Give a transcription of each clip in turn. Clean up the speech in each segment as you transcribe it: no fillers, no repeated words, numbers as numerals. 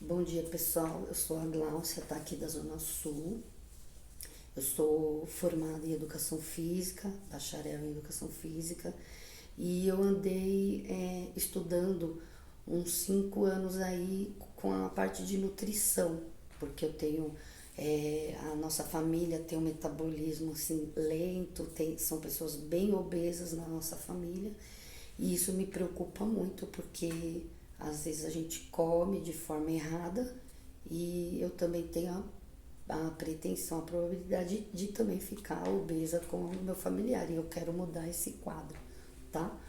Bom dia, pessoal. Eu sou a Gláucia, tá aqui da Zona Sul. Eu sou formada em Educação Física, bacharel em Educação Física, e eu andei estudando uns 5 anos aí com a parte de nutrição, porque eu tenho a nossa família tem um metabolismo assim lento, são pessoas bem obesas na nossa família, e isso me preocupa muito porque às vezes a gente come de forma errada e eu também tenho a pretensão, a probabilidade de também ficar obesa como o meu familiar, e eu quero mudar esse quadro, tá?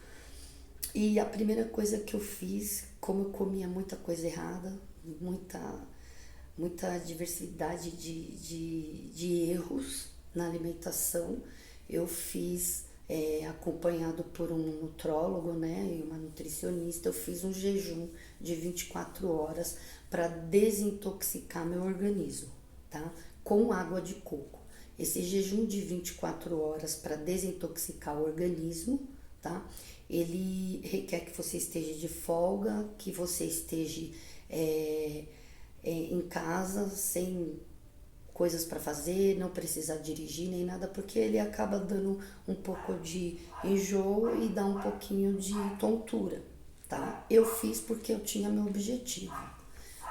E a primeira coisa que eu fiz, como eu comia muita coisa errada, muita, muita diversidade de erros na alimentação, eu fiz, acompanhado por um nutrólogo, né, e uma nutricionista, eu fiz um jejum de 24 horas para desintoxicar meu organismo, tá? Com água de coco. Esse jejum de 24 horas para desintoxicar o organismo, tá? Ele requer que você esteja de folga, que você esteja em casa, sem coisas para fazer, não precisar dirigir nem nada, porque ele acaba dando um pouco de enjoo e dá um pouquinho de tontura, tá? Eu fiz porque eu tinha meu objetivo.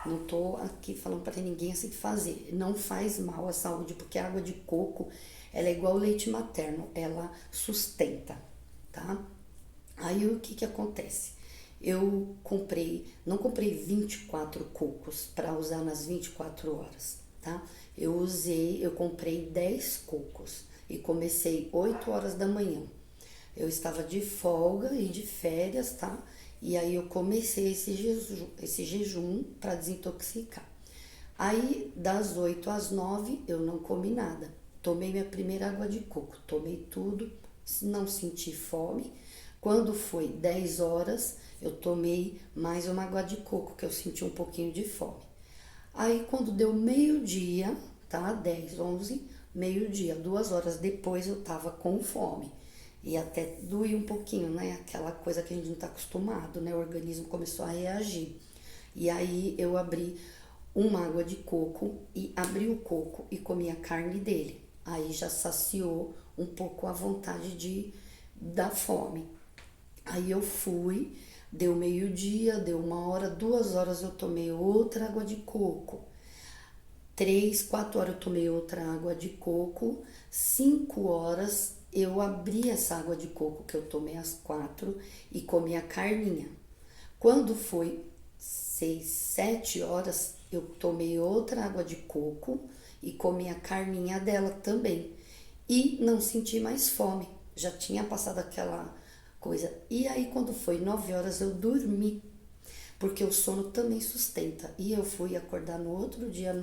Não tô aqui falando para ninguém assim que fazer. Não faz mal à saúde, porque a água de coco, ela é igual ao leite materno, ela sustenta, tá? Aí o que que acontece? Eu comprei, não comprei 24 cocos para usar nas 24 horas, tá? Eu comprei 10 cocos e comecei 8 horas da manhã. Eu estava de folga e de férias, tá? E aí eu comecei esse jejum para desintoxicar. Aí, das 8 às 9, eu não comi nada. Tomei minha primeira água de coco, tomei tudo, não senti fome. Quando foi 10 horas, eu tomei mais uma água de coco, que eu senti um pouquinho de fome. Aí, quando deu meio-dia, tá? 10, 11, meio-dia, 2 horas depois, eu tava com fome. E até doía um pouquinho, né? Aquela coisa que a gente não tá acostumado, né? O organismo começou a reagir. E aí eu abri uma água de coco e abri o coco e comi a carne dele. Aí já saciou um pouco a vontade da fome. Aí eu fui, deu meio-dia, deu 1 hora, 2 horas eu tomei outra água de coco. 3, 4 horas eu tomei outra água de coco. 5 horas eu abri essa água de coco que eu tomei às 4 e comi a carninha. Quando foi 6, 7 horas, eu tomei outra água de coco e comi a carninha dela também. E não senti mais fome. Já tinha passado aquela coisa. E aí, quando foi 9 horas, eu dormi. Porque o sono também sustenta. E eu fui acordar no outro dia,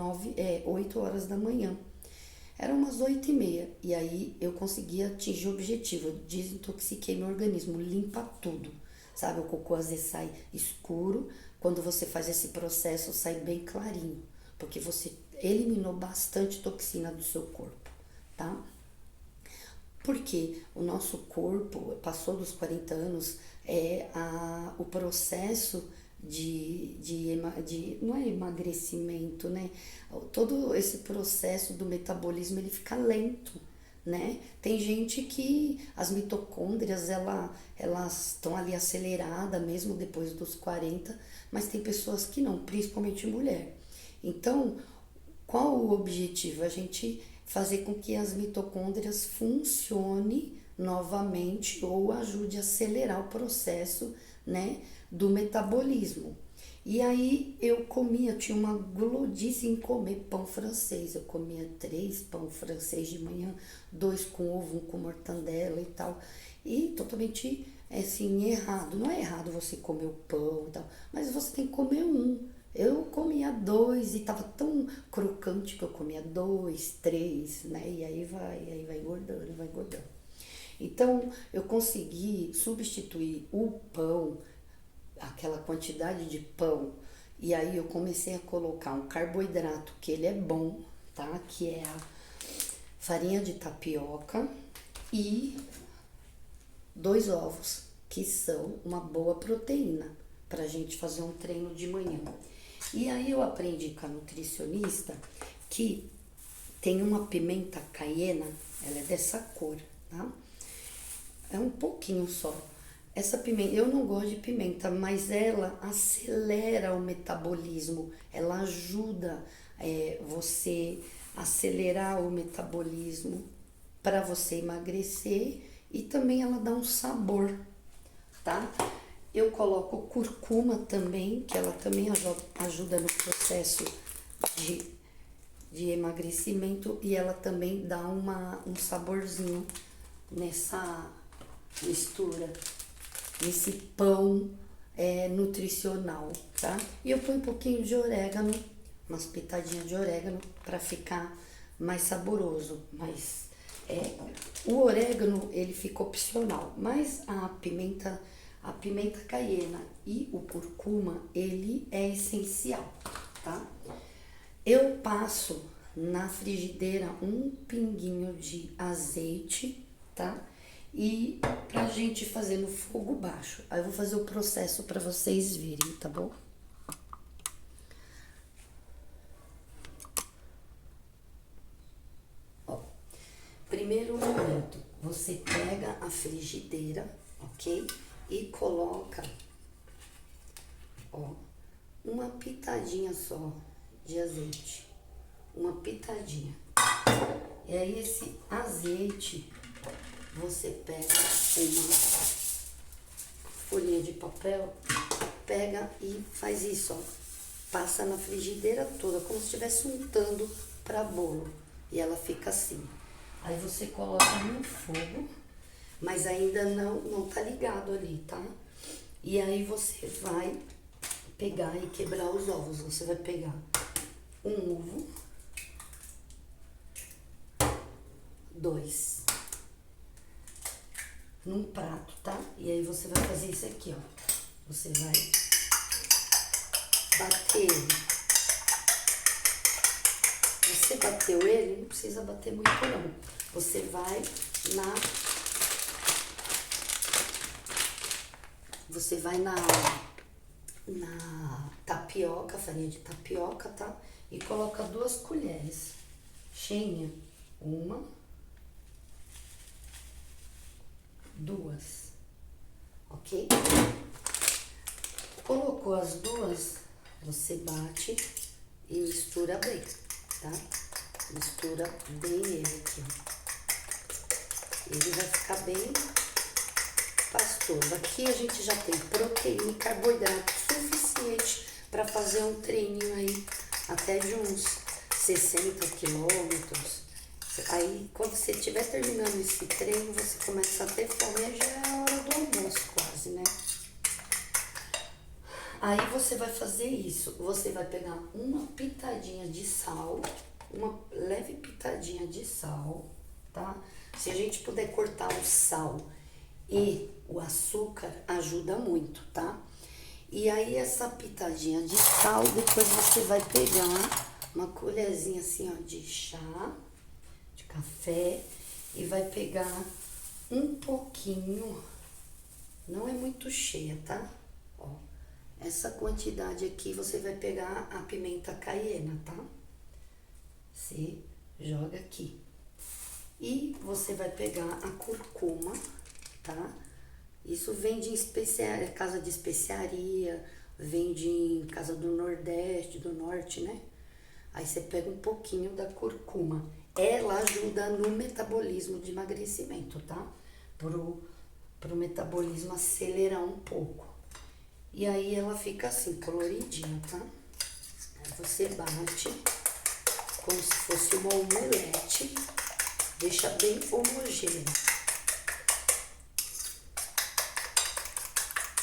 8 horas da manhã. Era umas 8h30. E aí eu consegui atingir o objetivo. Eu desintoxiquei meu organismo, limpa tudo. Sabe, o cocô às vezes sai escuro. Quando você faz esse processo, sai bem clarinho. Porque você eliminou bastante toxina do seu corpo, tá? Porque o nosso corpo, passou dos 40 anos, o processo não é emagrecimento, né? Todo esse processo do metabolismo, ele fica lento, né? Tem gente que as mitocôndrias, elas estão ali aceleradas mesmo depois dos 40, mas tem pessoas que não, principalmente mulher. Então, qual o objetivo? A gente fazer com que as mitocôndrias funcionem novamente ou ajude a acelerar o processo, né, do metabolismo. E aí eu comia, tinha uma glodice em comer pão francês. Eu comia 3 pão francês de manhã, 2 com ovo, 1 com mortandela e tal. E totalmente assim, errado. Não é errado você comer o pão e tal, mas você tem que comer um. Eu comia 2 e tava tão crocante que eu comia 2, 3, né? E aí vai engordando, vai engordando. Então, eu consegui substituir o pão, aquela quantidade de pão, e aí eu comecei a colocar um carboidrato que ele é bom, tá? Que é a farinha de tapioca e 2 ovos, que são uma boa proteína pra gente fazer um treino de manhã. E aí eu aprendi com a nutricionista que tem uma pimenta caiena, ela é dessa cor, tá? É um pouquinho só. Essa pimenta, eu não gosto de pimenta, mas ela acelera o metabolismo, ela ajuda você a acelerar o metabolismo para você emagrecer e também ela dá um sabor, tá? Eu coloco curcuma também, que ela também ajuda no processo de emagrecimento e ela também dá um saborzinho nessa mistura, nesse pão nutricional, tá? E eu ponho um pouquinho de orégano, umas pitadinhas de orégano para ficar mais saboroso, mas o orégano ele fica opcional, mas a pimenta caiena e o curcuma ele é essencial, tá? Eu passo na frigideira um pinguinho de azeite, tá? E pra gente fazer no fogo baixo. Aí eu vou fazer o processo pra vocês verem, tá bom? Ó, primeiro momento, você pega a frigideira, ok? E coloca, ó, uma pitadinha só de azeite, uma pitadinha. E aí esse azeite, você pega uma folhinha de papel, pega e faz isso, ó. Passa na frigideira toda, como se estivesse untando para bolo. E ela fica assim. Aí você coloca no fogo, mas ainda não tá ligado ali, tá? E aí você vai pegar e quebrar os ovos. Você vai pegar um ovo, 2 num prato, tá? E aí você vai fazer isso aqui, ó. Você vai bater ele. Você bateu ele, não precisa bater muito não. Você vai na tapioca, farinha de tapioca, tá? E coloca 2 colheres cheinha, 1, 2, ok? Colocou as 2, você bate e mistura bem, tá? Mistura bem ele aqui, ó. Ele vai ficar bem pastoso. Aqui a gente já tem proteína e carboidrato suficiente para fazer um treininho aí até de uns 60 quilômetros. Aí quando você estiver terminando esse treino, você começa a ter fome e já é a hora do almoço quase, né? Aí você vai fazer isso, você vai pegar uma pitadinha de sal, uma leve pitadinha de sal, tá? Se a gente puder cortar o sal e o açúcar, ajuda muito, tá? E aí essa pitadinha de sal, depois você vai pegar uma colherzinha assim, ó, de chá, de café, e vai pegar um pouquinho, não é muito cheia, tá? Ó, essa quantidade aqui você vai pegar a pimenta caiena, tá? Você joga aqui. E você vai pegar a curcuma, tá? Isso vende em casa de especiaria, vende em casa do Nordeste, do Norte, né? Aí você pega um pouquinho da curcuma. Ela ajuda no metabolismo de emagrecimento, tá? Pro metabolismo acelerar um pouco. E aí ela fica assim, coloridinha, tá? Aí você bate como se fosse uma omelete, deixa bem homogêneo.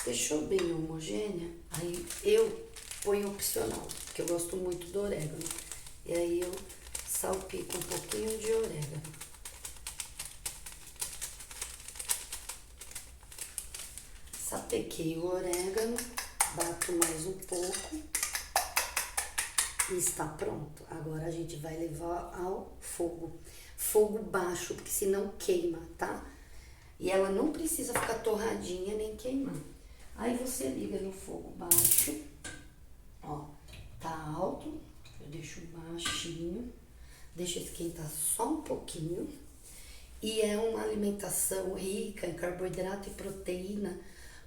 Deixou bem homogênea, aí eu ponho opcional, porque eu gosto muito do orégano. E aí eu salpico um pouquinho de orégano. Sapequei o orégano, bato mais um pouco e está pronto. Agora a gente vai levar ao fogo baixo, porque senão queima, tá? E ela não precisa ficar torradinha nem queimar. Aí você liga no fogo baixo, ó, deixa esquentar só um pouquinho. E é uma alimentação rica em carboidrato e proteína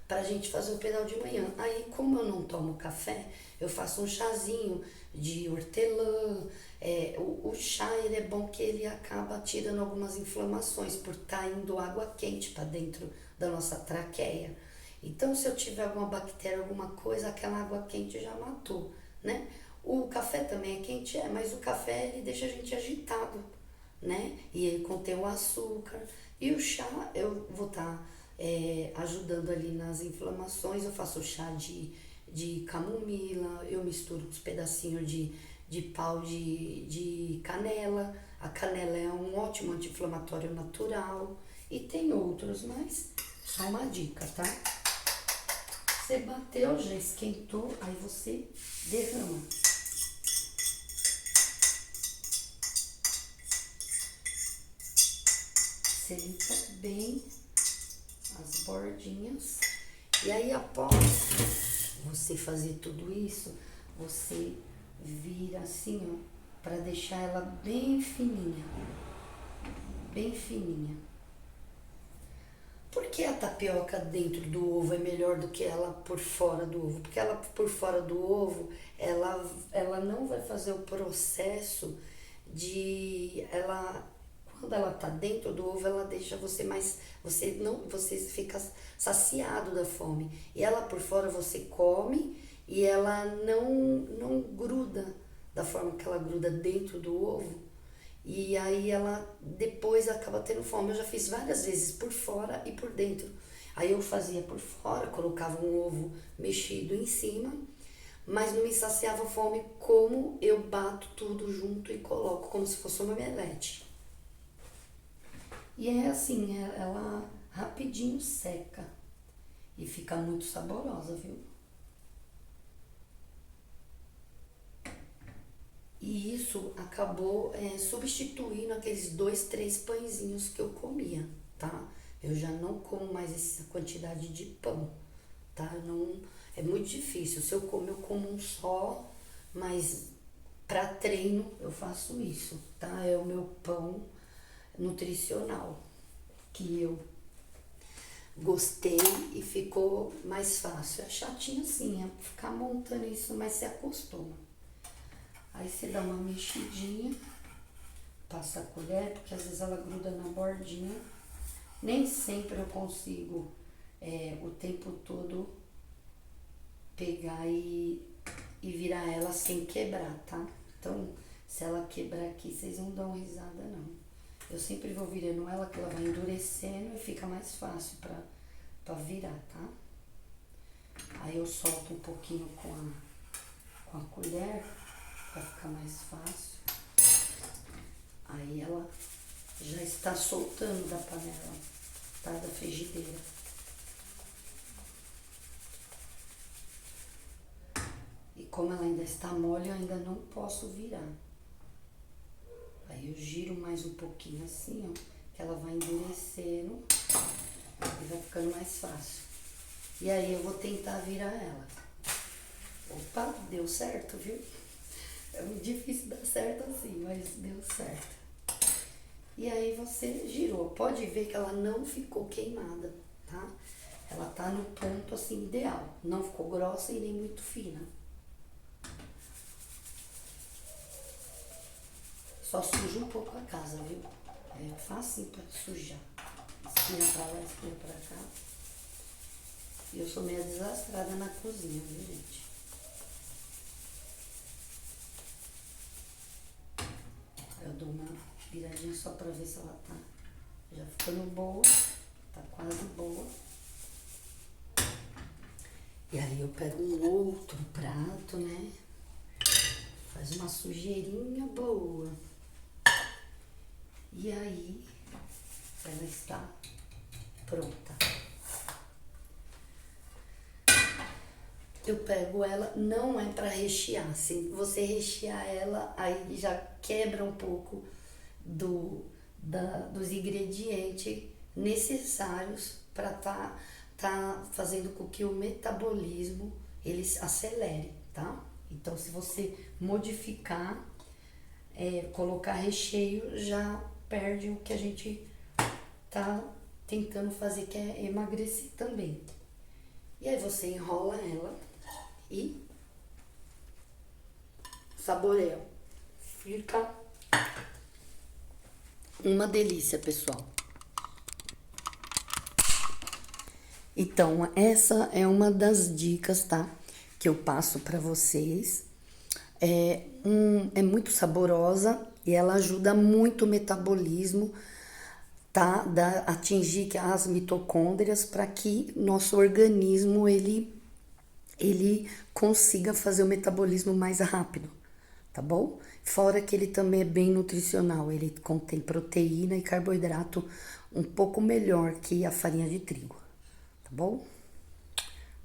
pra gente fazer o pedal de manhã. Aí, como eu não tomo café, eu faço um chazinho de hortelã. O chá, ele é bom que ele acaba tirando algumas inflamações por estar indo água quente para dentro da nossa traqueia. Então, se eu tiver alguma bactéria, alguma coisa, aquela água quente já matou, né? O café também é quente, mas o café ele deixa a gente agitado, né? E ele contém o açúcar. E o chá, eu vou estar ajudando ali nas inflamações. Eu faço chá de camomila, eu misturo uns pedacinhos de pau de canela. A canela é um ótimo anti-inflamatório natural. E tem outros, mas só uma dica, tá? Você bateu, já esquentou, aí você derrama. Senta bem as bordinhas. E aí, após você fazer tudo isso, você vira assim, ó, para deixar ela bem fininha. Bem fininha. Por que a tapioca dentro do ovo é melhor do que ela por fora do ovo? Porque ela por fora do ovo, ela não vai fazer o processo de... Quando ela tá dentro do ovo, ela deixa você mais... Você fica saciado da fome. E ela por fora você come e ela não gruda da forma que ela gruda dentro do ovo. E aí ela depois acaba tendo fome. Eu já fiz várias vezes por fora e por dentro. Aí eu fazia por fora, colocava um ovo mexido em cima, mas não me saciava a fome como eu bato tudo junto e coloco como se fosse uma omelete. E é assim, ela rapidinho seca e fica muito saborosa, viu? E isso acabou substituindo aqueles 2, 3 pãezinhos que eu comia, tá? Eu já não como mais essa quantidade de pão, tá? Não, é muito difícil. Se eu como, eu como um só, mas para treino eu faço isso, tá? É o meu pão nutricional, que eu gostei e ficou mais fácil. É chatinho assim, é ficar montando isso, mas se acostuma. Aí você dá uma mexidinha, passa a colher, porque às vezes ela gruda na bordinha. Nem sempre eu consigo o tempo todo pegar e virar ela sem quebrar, tá? Então, se ela quebrar aqui, vocês não dão risada, não. Eu sempre vou virando ela, que ela vai endurecendo e fica mais fácil pra virar, tá? Aí eu solto um pouquinho com a colher, para ficar mais fácil. Aí ela já está soltando da panela, tá? Da frigideira. E como ela ainda está mole, eu ainda não posso virar. Aí eu giro mais um pouquinho assim, ó, que ela vai endurecendo e vai ficando mais fácil. E aí eu vou tentar virar ela. Opa, deu certo, viu? É muito difícil dar certo assim, mas deu certo. E aí você girou. Pode ver que ela não ficou queimada, tá? Ela tá no ponto assim ideal. Não ficou grossa e nem muito fina. Só suja um pouco a casa, viu? É fácil pra sujar. Espinha pra lá, espinha pra cá. E eu sou meio desastrada na cozinha, viu, gente? Eu dou uma viradinha só pra ver se ela tá já ficando boa. Tá quase boa. E aí eu pego um outro prato, né? Faz uma sujeirinha boa. E aí ela está pronta. Eu pego ela, não é para rechear. Se você rechear ela, aí já quebra um pouco dos ingredientes necessários para tá fazendo com que o metabolismo ele acelere, tá? Então, se você modificar, colocar recheio, já perde o que a gente tá tentando fazer, que é emagrecer também. E aí você enrola ela e saboreia. Fica uma delícia, pessoal. Então, essa é uma das dicas, tá? Que eu passo para vocês. É muito saborosa e ela ajuda muito o metabolismo, tá? Atingir as mitocôndrias para que nosso organismo ele consiga fazer o metabolismo mais rápido, tá bom? Fora que ele também é bem nutricional, ele contém proteína e carboidrato um pouco melhor que a farinha de trigo, tá bom?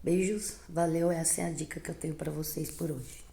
Beijos, valeu, essa é a dica que eu tenho para vocês por hoje.